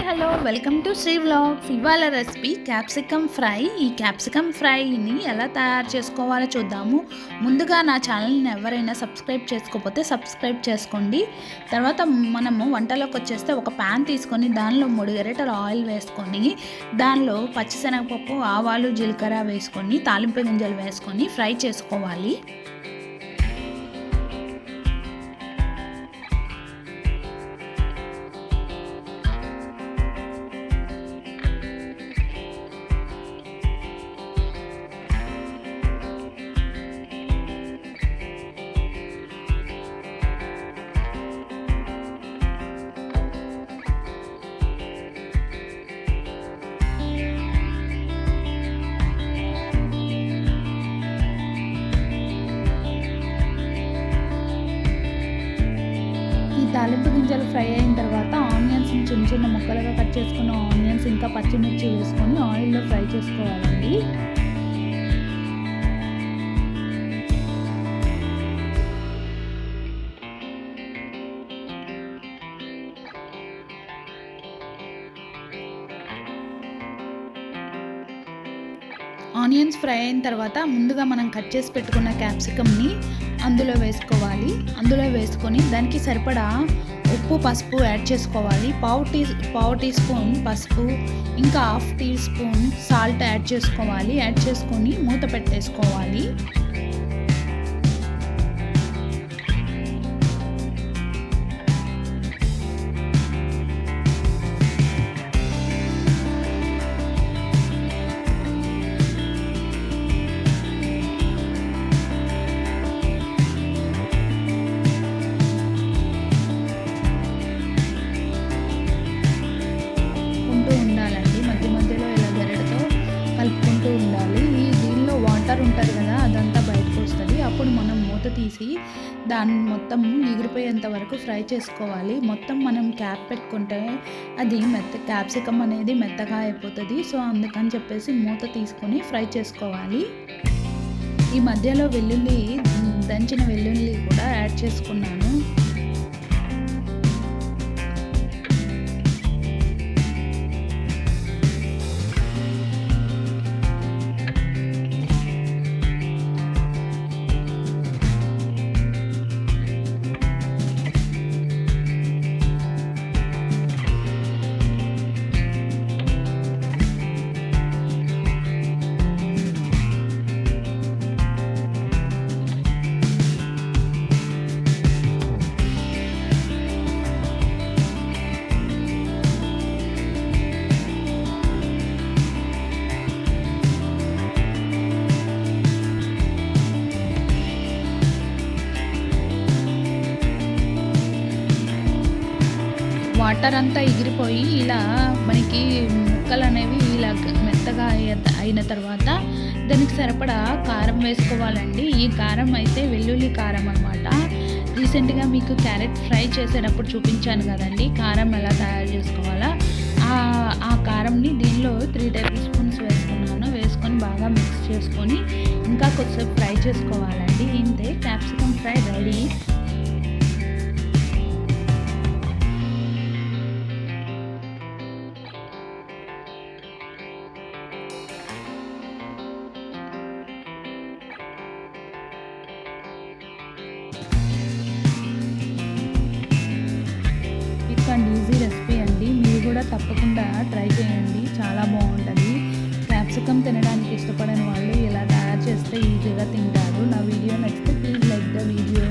Hello welcome to Sri vlogs. ఇవాళ recipe capsicum fry. ఈ capsicum ఫ్రైని ఎలా తయారు చేసుకోవాలో చూద్దాము. ముందుగా నా ఛానల్ని ఎవరైనా సబ్స్క్రైబ్ చేసుకోకపోతే సబ్స్క్రైబ్ చేసుకోండి. తర్వాత మనము వంటలోకి వచ్చేస్తే ఒక ప్యాన్ తీసుకొని దానిలో 3 గరిటెల ఆయిల్ వేసుకొని దానిలో పచ్చిశనగపప్పు, ఆవాలు, జీలకర్ర వేసుకొని తాలింపు గింజలు వేసుకొని ఫ్రై చేసుకోవాలి. తాలింపు గింజలు ఫ్రై అయిన తర్వాత ఆనియన్స్ చిన్న చిన్న ముక్కలుగా కట్ చేసుకున్న ఆనియన్స్ ఇంకా పచ్చిమిర్చి వేసుకొని ఆయిల్లో ఫ్రై చేసుకోవాలండి. ఆనియన్స్ ఫ్రై అయిన తర్వాత ముందుగా మనం కట్ చేసి పెట్టుకున్న క్యాప్సికమ్ని అందులో వేసుకోవాలి. అందులో వేసుకొని దానికి సరిపడా ఉప్పు, పసుపు యాడ్ చేసుకోవాలి. పావు టీ స్పూన్ పసుపు, ఇంకా half teaspoon salt add చేసుకోవాలి. యాడ్ చేసుకొని మూత పెట్టేసుకోవాలి. దీనిలో వాటర్ ఉంటుంది కదా, అదంతా బయటకు వస్తుంది. అప్పుడు మనం మూత తీసి దాన్ని మొత్తం ఎగిరిపోయేంత వరకు ఫ్రై చేసుకోవాలి. మొత్తం మనం క్యాప్ పెట్టుకుంటే అది క్యాప్సికమ్ అనేది మెత్తగా అయిపోతుంది. సో అందుకని చెప్పేసి మూత తీసుకొని ఫ్రై చేసుకోవాలి. ఈ మధ్యలో దంచిన వెల్లుల్లి కూడా యాడ్ చేసుకున్నాను. వాటర్ అంతా ఎగిరిపోయి ఇలా మనకి ముక్కలు అనేవి ఇలా మెత్తగా అయిన తర్వాత దానికి సరిపడా కారం వేసుకోవాలండి. ఈ కారం అయితే వెల్లుల్లి కారం అనమాట. రీసెంట్గా మీకు క్యారెట్ ఫ్రై చేసేటప్పుడు చూపించాను కదండి కారం ఎలా తయారు చేసుకోవాలా. ఆ కారంని దీనిలో 3 టేబుల్ స్పూన్స్ వేసుకున్నాను. వేసుకొని బాగా మిక్స్ చేసుకొని ఇంకా కొద్దిసేపు ఫ్రై చేసుకోవాలండి. ఇంతే, capsicum fry ready. Easy recipe అండి. మీరు కూడా తప్పకుండా ట్రై చేయండి, చాలా బాగుంటుంది. క్యాప్సికమ్ తినడానికి ఇష్టపడని వాళ్ళు ఇలా తయారు చేస్తే ఈజీగా తింటారు. నా వీడియో నచ్చితే ప్లీజ్ లైక్ ద వీడియో.